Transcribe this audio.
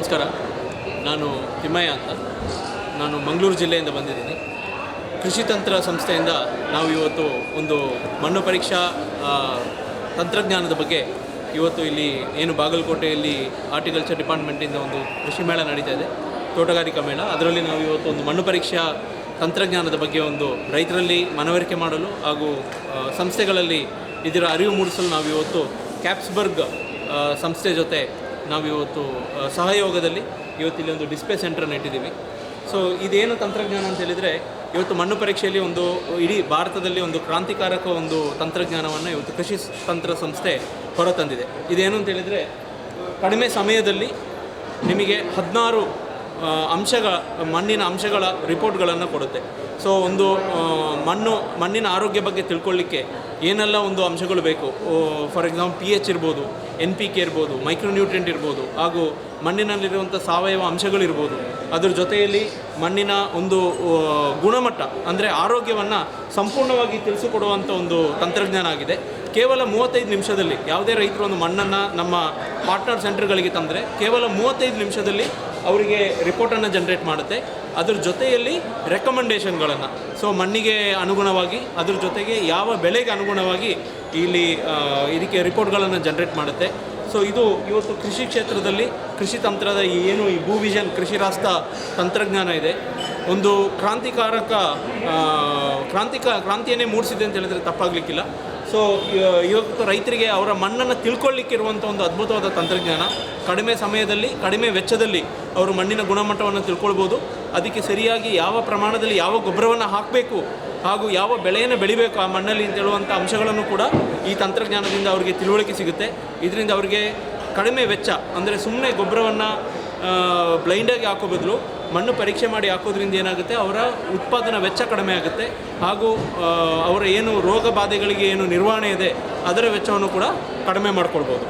ನಮಸ್ಕಾರ. ನಾನು ತಿಮ್ಮಯ್ಯ ಅಂತ. ನಾನು ಮಂಗಳೂರು ಜಿಲ್ಲೆಯಿಂದ ಬಂದಿದ್ದೀನಿ. ಕೃಷಿ ತಂತ್ರ ಸಂಸ್ಥೆಯಿಂದ ನಾವು ಇವತ್ತು ಒಂದು ಮಣ್ಣು ಪರೀಕ್ಷಾ ತಂತ್ರಜ್ಞಾನದ ಬಗ್ಗೆ ಇವತ್ತು ಇಲ್ಲಿ ಏನು ಬಾಗಲಕೋಟೆಯಲ್ಲಿ ಆರ್ಟಿಕಲ್ಚರ್ ಡಿಪಾರ್ಟ್ಮೆಂಟಿಂದ ಒಂದು ಕೃಷಿ ಮೇಳ ನಡೀತಾ ಇದೆ, ತೋಟಗಾರಿಕಾ ಮೇಳ. ಅದರಲ್ಲಿ ನಾವು ಇವತ್ತು ಒಂದು ಮಣ್ಣು ಪರೀಕ್ಷಾ ತಂತ್ರಜ್ಞಾನದ ಬಗ್ಗೆ ಒಂದು ರೈತರಲ್ಲಿ ಮನವರಿಕೆ ಮಾಡಲು ಹಾಗೂ ಸಂಸ್ಥೆಗಳಲ್ಲಿ ಇದರ ಅರಿವು ಮೂಡಿಸಲು ನಾವು ಇವತ್ತು ಕ್ಯಾಪ್ಸ್ಬರ್ಗ್ ಸಂಸ್ಥೆ ಜೊತೆ ನಾವಿವತ್ತು ಸಹಯೋಗದಲ್ಲಿ ಇವತ್ತಿಲ್ಲಿ ಒಂದು ಡಿಸ್ಪ್ಲೇ ಸೆಂಟರ್ನ ಇಟ್ಟಿದ್ದೀವಿ. ಸೊ ಇದೇನು ತಂತ್ರಜ್ಞಾನ ಅಂತ ಹೇಳಿದರೆ, ಇವತ್ತು ಮಣ್ಣು ಪರೀಕ್ಷೆಯಲ್ಲಿ ಒಂದು ಇಡೀ ಭಾರತದಲ್ಲಿ ಒಂದು ಕ್ರಾಂತಿಕಾರಕ ಒಂದು ತಂತ್ರಜ್ಞಾನವನ್ನು ಇವತ್ತು ಕೃಷಿ ತಂತ್ರ ಸಂಸ್ಥೆ ಹೊರತಂದಿದೆ. ಇದೇನು ಅಂತ ಹೇಳಿದರೆ, ಕಡಿಮೆ ಸಮಯದಲ್ಲಿ ನಿಮಗೆ 16 ಮಣ್ಣಿನ ಅಂಶಗಳ ರಿಪೋರ್ಟ್ಗಳನ್ನು ಕೊಡುತ್ತೆ. ಸೊ ಒಂದು ಮಣ್ಣಿನ ಆರೋಗ್ಯ ಬಗ್ಗೆ ತಿಳ್ಕೊಳ್ಳಿಕ್ಕೆ ಏನೆಲ್ಲ ಒಂದು ಅಂಶಗಳು ಬೇಕು, ಫಾರ್ ಎಕ್ಸಾಂಪಲ್ pH ಇರ್ಬೋದು, NPK ಇರ್ಬೋದು, ಮೈಕ್ರೋನ್ಯೂಟ್ರಿಯೆಂಟ್ ಇರ್ಬೋದು, ಹಾಗೂ ಮಣ್ಣಿನಲ್ಲಿರುವಂಥ ಸಾವಯವ ಅಂಶಗಳಿರ್ಬೋದು. ಅದ್ರ ಜೊತೆಯಲ್ಲಿ ಮಣ್ಣಿನ ಒಂದು ಗುಣಮಟ್ಟ ಅಂದರೆ ಆರೋಗ್ಯವನ್ನು ಸಂಪೂರ್ಣವಾಗಿ ತಿಳಿಸಿಕೊಡುವಂಥ ಒಂದು ತಂತ್ರಜ್ಞಾನ ಆಗಿದೆ. ಕೇವಲ 35 ನಿಮಿಷದಲ್ಲಿ ಯಾವುದೇ ರೈತರು ಒಂದು ಮಣ್ಣನ್ನು ನಮ್ಮ ಪಾರ್ಟ್ನರ್ ಸೆಂಟರ್ಗಳಿಗೆ ತಂದರೆ ಕೇವಲ 35 ನಿಮಿಷದಲ್ಲಿ ಅವರಿಗೆ ರಿಪೋರ್ಟನ್ನು ಜನ್ರೇಟ್ ಮಾಡುತ್ತೆ. ಅದ್ರ ಜೊತೆಯಲ್ಲಿ ರೆಕಮೆಂಡೇಷನ್ಗಳನ್ನು, ಸೊ ಮಣ್ಣಿಗೆ ಅನುಗುಣವಾಗಿ ಅದ್ರ ಜೊತೆಗೆ ಯಾವ ಬೆಳೆಗೆ ಅನುಗುಣವಾಗಿ ಇಲ್ಲಿ ಇದಕ್ಕೆ ರಿಪೋರ್ಟ್ಗಳನ್ನು ಜನ್ರೇಟ್ ಮಾಡುತ್ತೆ. ಸೊ ಇದು ಇವತ್ತು ಕೃಷಿ ಕ್ಷೇತ್ರದಲ್ಲಿ ಕೃಷಿ ತಂತ್ರದ ಏನು ಈ ಭೂವಿಷನ್ ಕೃಷಿ ರಾಷ್ಟ್ರ ತಂತ್ರಜ್ಞಾನ ಇದೆ, ಒಂದು ಕ್ರಾಂತಿಯನ್ನೇ ಮೂಡಿಸಿದೆ ಅಂತ ಹೇಳಿದರೆ ತಪ್ಪಾಗಲಿಕ್ಕಿಲ್ಲ. ಸೊ ಇವತ್ತು ರೈತರಿಗೆ ಅವರ ಮಣ್ಣನ್ನು ತಿಳ್ಕೊಳ್ಳಿಕ್ಕಿರುವಂಥ ಒಂದು ಅದ್ಭುತವಾದ ತಂತ್ರಜ್ಞಾನ. ಕಡಿಮೆ ಸಮಯದಲ್ಲಿ ಕಡಿಮೆ ವೆಚ್ಚದಲ್ಲಿ ಅವರು ಮಣ್ಣಿನ ಗುಣಮಟ್ಟವನ್ನು ತಿಳ್ಕೊಳ್ಬೋದು. ಅದಕ್ಕೆ ಸರಿಯಾಗಿ ಯಾವ ಪ್ರಮಾಣದಲ್ಲಿ ಯಾವ ಗೊಬ್ಬರವನ್ನು ಹಾಕಬೇಕು ಹಾಗೂ ಯಾವ ಬೆಳೆಯನ್ನು ಬೆಳಿಬೇಕು ಆ ಮಣ್ಣಲ್ಲಿ ಅಂತ ಹೇಳುವಂಥ ಅಂಶಗಳನ್ನು ಕೂಡ ಈ ತಂತ್ರಜ್ಞಾನದಿಂದ ಅವರಿಗೆ ತಿಳುವಳಿಕೆ ಸಿಗುತ್ತೆ. ಇದರಿಂದ ಅವರಿಗೆ ಕಡಿಮೆ ವೆಚ್ಚ, ಅಂದರೆ ಸುಮ್ಮನೆ ಗೊಬ್ಬರವನ್ನು ಬ್ಲೈಂಡಾಗಿ ಹಾಕೋ ಬದಲು ಮಣ್ಣು ಪರೀಕ್ಷೆ ಮಾಡಿ ಹಾಕೋದ್ರಿಂದ ಏನಾಗುತ್ತೆ, ಅವರ ಉತ್ಪಾದನಾ ವೆಚ್ಚ ಕಡಿಮೆ ಆಗುತ್ತೆ. ಹಾಗೂ ಅವರ ಏನು ರೋಗ ಬಾಧೆಗಳಿಗೆ ಏನು ನಿರ್ವಹಣೆ ಇದೆ ಅದರ ವೆಚ್ಚವನ್ನು ಕೂಡ ಕಡಿಮೆ ಮಾಡ್ಕೊಳ್ಬೋದು.